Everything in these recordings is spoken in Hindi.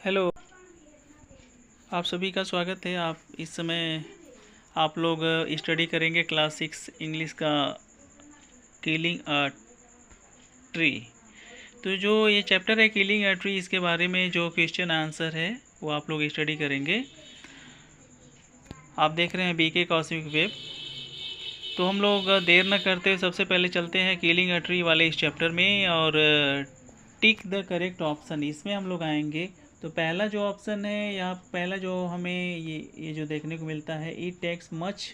हेलो, आप सभी का स्वागत है। आप इस समय आप लोग स्टडी करेंगे क्लास 6 इंग्लिश का किलिंग अ ट्री। तो जो ये चैप्टर है किलिंग अ ट्री, इसके बारे में जो क्वेश्चन आंसर है वो आप लोग स्टडी करेंगे। आप देख रहे हैं बीके कॉस्मिक वेब। तो हम लोग देर न करते हुए सबसे पहले चलते हैं किलिंग अ ट्री वाले इस चैप्टर में और टिक द करेक्ट ऑप्शन, इसमें हम लोग आएंगे। तो पहला जो ऑप्शन है, यहाँ पहला जो हमें ये जो देखने को मिलता है, it takes much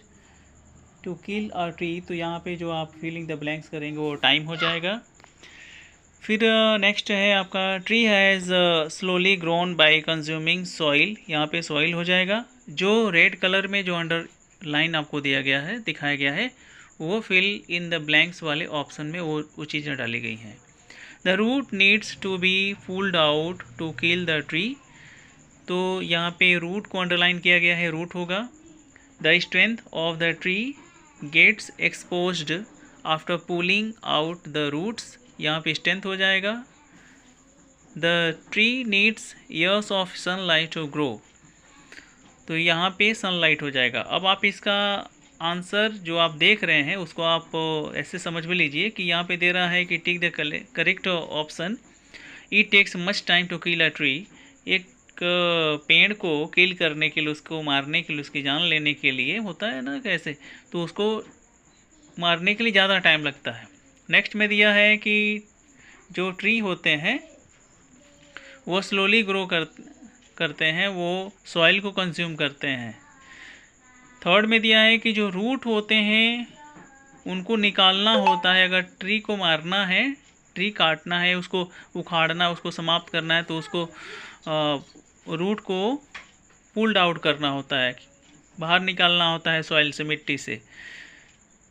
to kill a tree. तो यहाँ पे जो आप फिलिंग द ब्लैंक्स करेंगे वो टाइम हो जाएगा। फिर नेक्स्ट है आपका tree has slowly grown by consuming soil. यहाँ पे सॉइल हो जाएगा। जो रेड कलर में जो अंडर लाइन आपको दिया गया है, दिखाया गया है, वो फिल इन द ब्लैंक्स वाले ऑप्शन में वो चीज़ें डाली गई हैं। The root needs to be pulled out to kill the tree. तो यहाँ पे रूट को अंडरलाइन किया गया है, रूट होगा। The strength of the tree gets exposed after pulling out the roots. यहाँ पे स्ट्रेंथ हो जाएगा। The tree needs years of sunlight to grow. तो यहाँ पे सनलाइट हो जाएगा। अब आप इसका आंसर जो आप देख रहे हैं उसको आप ऐसे समझ में लीजिए कि यहाँ पे दे रहा है कि tick the correct option, it takes much time to kill a tree. एक पेड़ को किल करने के लिए, उसको मारने के लिए, उसकी जान लेने के लिए होता है ना कैसे, तो उसको मारने के लिए ज़्यादा टाइम लगता है। नेक्स्ट में दिया है कि जो ट्री होते हैं वो स्लोली ग्रो करते हैं, वो सॉइल को कंज्यूम करते हैं। थर्ड में दिया है कि जो रूट होते हैं उनको निकालना होता है। अगर ट्री को मारना है, ट्री काटना है, उसको उखाड़ना, उसको समाप्त करना है, तो उसको रूट को पुल्ड आउट करना होता है, बाहर निकालना होता है सॉइल से, मिट्टी से।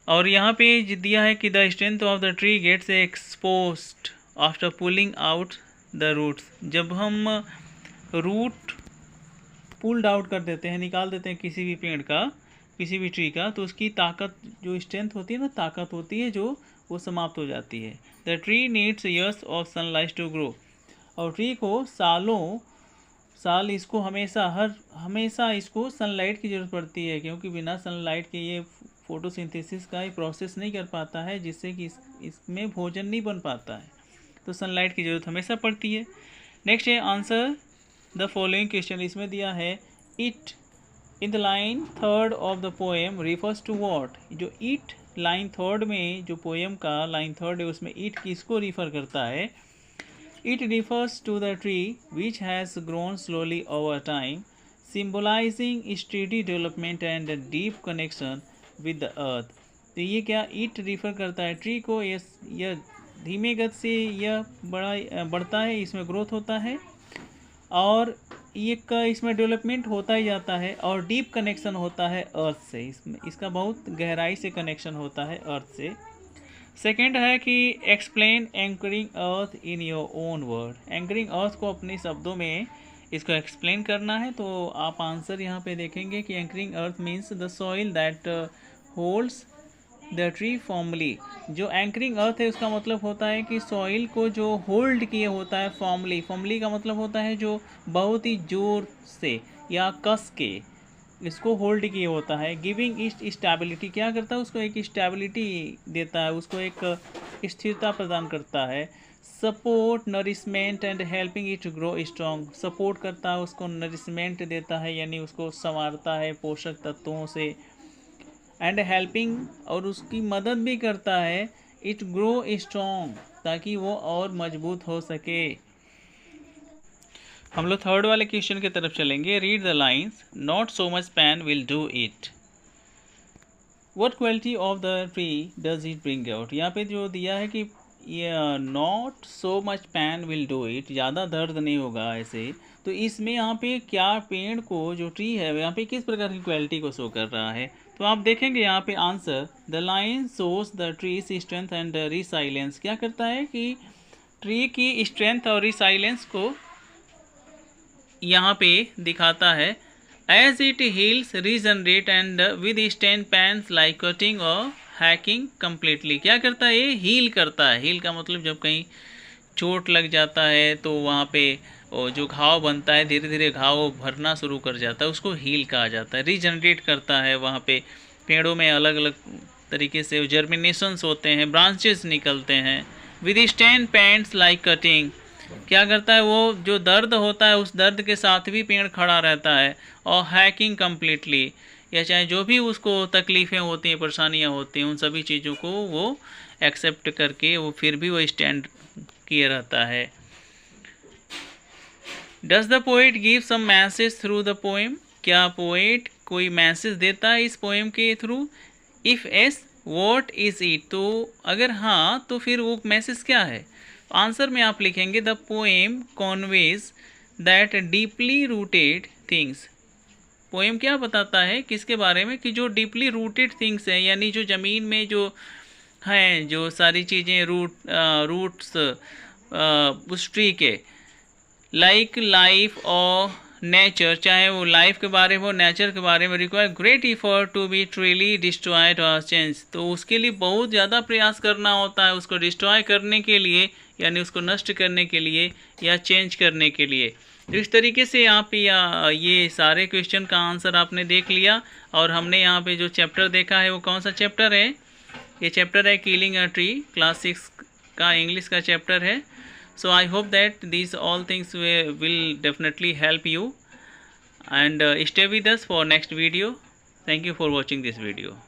और यहाँ पे दिया है कि the strength of the tree gets exposed after pulling out the roots. जब हम रूट पुल्ड आउट कर देते हैं, निकाल देते हैं किसी भी पेड़ का, किसी भी ट्री का, तो उसकी ताकत, जो स्ट्रेंथ होती है ना, ताकत होती है जो, वो समाप्त हो जाती है। The tree needs years of sunlight to grow. और ट्री को सालों साल, इसको हमेशा इसको सनलाइट की ज़रूरत पड़ती है, क्योंकि बिना सनलाइट के ये फोटोसिंथेसिस का प्रोसेस नहीं कर पाता है, जिससे कि इसमें भोजन नहीं बन पाता है। तो सनलाइट की ज़रूरत हमेशा पड़ती है। नेक्स्ट है आंसर द फॉलोइंग क्वेश्चन। इसमें दिया है it in the line third of the poem refers to what. जो इट लाइन थर्ड में, जो पोएम का लाइन थर्ड है, उसमें इट किसको रिफ़र करता है? It refers to the tree which has grown slowly over time, symbolizing steady development and a deep connection with the earth. तो ये क्या इट रिफ़र करता है ट्री को? यह धीमे गति से यह बढ़ता है, इसमें ग्रोथ होता है और इसमें डेवलपमेंट होता ही जाता है और डीप कनेक्शन होता है अर्थ से। इसका बहुत गहराई से कनेक्शन होता है अर्थ से। सेकेंड है कि explain anchoring earth in your own word. Anchoring earth को अपने शब्दों में इसको एक्सप्लेन करना है। तो आप आंसर यहाँ पे देखेंगे कि anchoring earth means the soil that holds the tree formally. जो एंकरिंग अर्थ है उसका मतलब होता है कि सॉइल को जो होल्ड किए होता है फॉर्मली। फॉर्मली का मतलब होता है जो बहुत ही जोर से या कस के इसको होल्ड किए होता है। गिविंग इट स्टेबिलिटी, क्या करता है? उसको एक स्टेबिलिटी देता है, उसको एक स्थिरता प्रदान करता है। Support nourishment and helping it grow strong. Support करता है, उसको नरिशमेंट देता है, यानी उसको संवारता है पोषक तत्वों से। एंड हेल्पिंग, और उसकी मदद भी करता है, इट ग्रो स्ट्रॉन्ग, ताकि वो और मजबूत हो सके। हम लोग थर्ड वाले क्वेश्चन की तरफ चलेंगे। Read the lines, not so much pan will do it. What quality of the tree does it bring out. यहाँ पे जो दिया है कि not so much pan will do it, ज़्यादा दर्द नहीं होगा ऐसे। तो इसमें यहाँ पे क्या पेड़ को, जो ट्री है, यहाँ पे किस प्रकार की क्वालिटी को शो कर रहा है? तो आप देखेंगे यहाँ पे answer, the line shows the trees strength and resilience. क्या करता है कि ट्री की स्ट्रेंथ और रिसाइलेंस को यहाँ पे दिखाता है। As it heals regenerate and withstand pains like cutting और हैकिंग कम्प्लीटली। क्या करता है? ये हील करता है। हील का मतलब जब कहीं चोट लग जाता है तो वहाँ पे और जो घाव बनता है धीरे धीरे घाव भरना शुरू कर जाता है, उसको हील कहा जाता है। रीजनरेट करता है, वहाँ पे पेड़ों में अलग अलग तरीके से जर्मिनेशंस होते हैं, ब्रांचेस निकलते हैं। विदस्टैंड पेंट्स लाइक कटिंग, क्या करता है वो, जो दर्द होता है उस दर्द के साथ भी पेड़ खड़ा रहता है। और हैकिंग कम्प्लीटली, या चाहे जो भी उसको तकलीफ़ें होती हैं, परेशानियाँ होती हैं, उन सभी चीज़ों को वो एक्सेप्ट करके वो फिर भी वो स्टैंड किए रहता है। Does the poet give some message through the poem, क्या पोएट कोई मैसेज देता है इस पोएम के through? If yes what is it, तो अगर हाँ तो फिर वो मैसेज क्या है? आंसर में आप लिखेंगे the poem conveys that deeply rooted things. Poem क्या बताता है, किसके बारे में, कि जो डीपली रूटेड थिंग्स हैं, यानी जो ज़मीन में जो हैं, जो सारी चीज़ें रूट्स उस ट्री के, लाइक लाइफ और नेचर, चाहे वो लाइफ के बारे में हो, नेचर के बारे में, require great effort to be truly destroyed और चेंज, तो उसके लिए बहुत ज़्यादा प्रयास करना होता है उसको डिस्ट्रॉय करने के लिए, यानी उसको नष्ट करने के लिए या चेंज करने के लिए। तो इस तरीके से आप ये सारे क्वेश्चन का आंसर आपने देख लिया। और हमने यहाँ पे जो चैप्टर देखा है वो कौन सा चैप्टर है? ये चैप्टर है किलिंग अ ट्री, क्लास 6 का इंग्लिश का चैप्टर है। So I hope that these all things will definitely help you, and stay with us for next video. Thank you for watching this video.